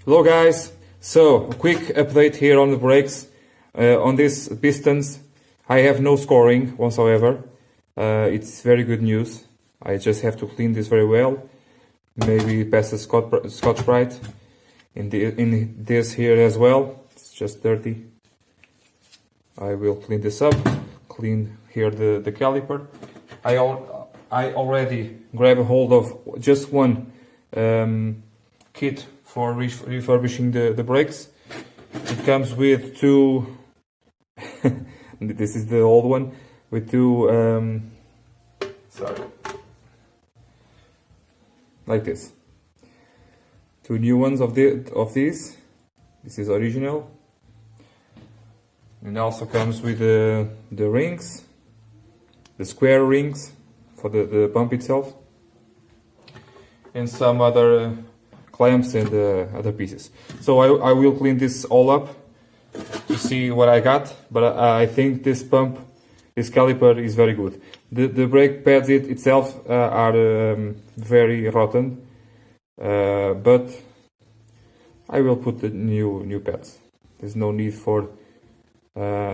Hello guys, so a quick update here on the brakes. On these pistons I have no scoring whatsoever. It's very good news. I just have to clean this very well, maybe pass a Scotch-Brite in this here as well. It's just dirty. I will clean this up, clean here the caliper. I already grab a hold of just one kit for refurbishing the brakes. It comes with two this is the old one with two like this, two new ones of these. This is original, and also comes with the rings, the square rings for the pump itself, and some other clamps and other pieces. So I will clean this all up to see what I got, but I think this caliper is very good. The brake pads itself are very rotten, but I will put the new pads. There's no need for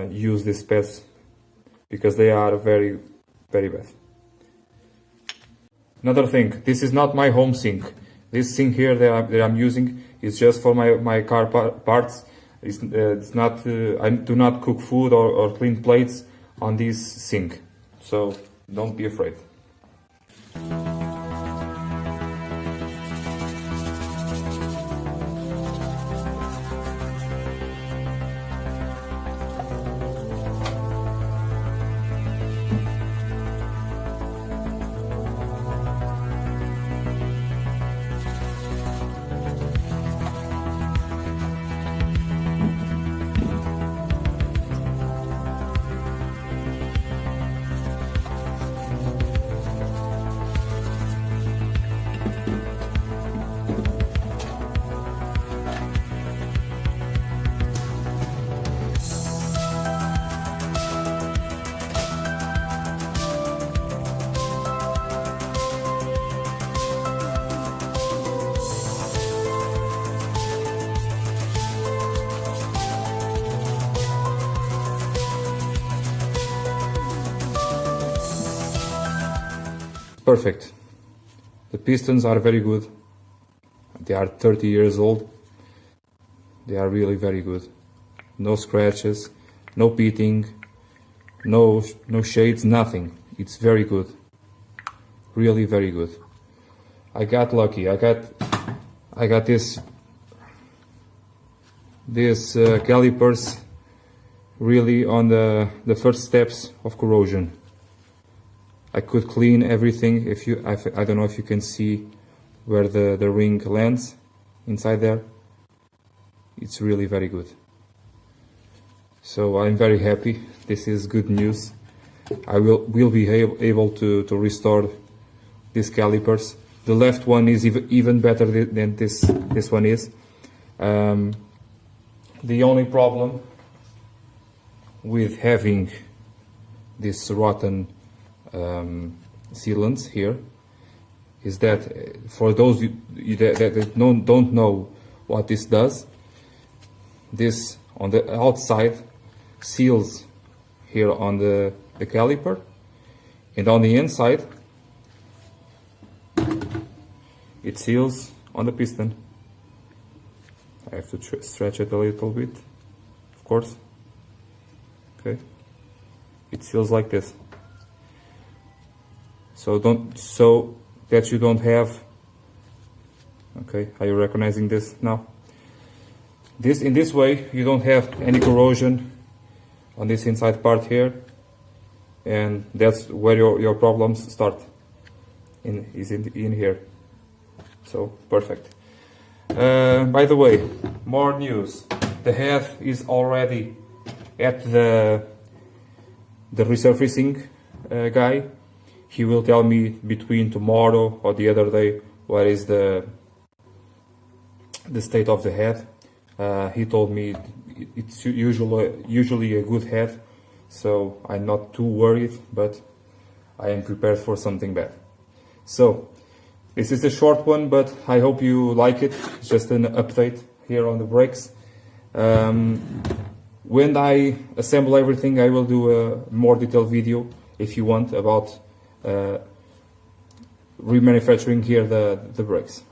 use these pads because they are very bad. Another thing, this is not my home sink. This sink here that I'm using is just for my car parts. It's not. I do not cook food or clean plates on this sink, so don't be afraid. Perfect. The pistons are very good. They are 30 years old. They are really very good. No scratches, no pitting, no shades, nothing. It's very good. Really very good. I got lucky. I got this calipers really on the first steps of corrosion. I could clean everything. I don't know if you can see where the ring lands inside there. It's really very good. So I'm very happy. This is good news. I will be able to restore these calipers. The left one is even better than this one is. The only problem with having this rotten sealants here is that for those that don't know what this does, this on the outside seals here on the caliper, and on the inside it seals on the piston. I have to stretch it a little bit, of course. Okay, it seals like this. So that you don't have. Okay, are you recognizing this now? In this way you don't have any corrosion on this inside part here, and that's where your problems start. In here. So perfect. By the way, more news. The head is already at the resurfacing guy. He will tell me between tomorrow or the other day what is the state of the head. He told me it's usually a good head, so I'm not too worried, but I am prepared for something bad. So this is a short one, but I hope you like it. It's just an update here on the brakes. When I assemble everything, I will do a more detailed video, if you want, about remanufacturing here the brakes.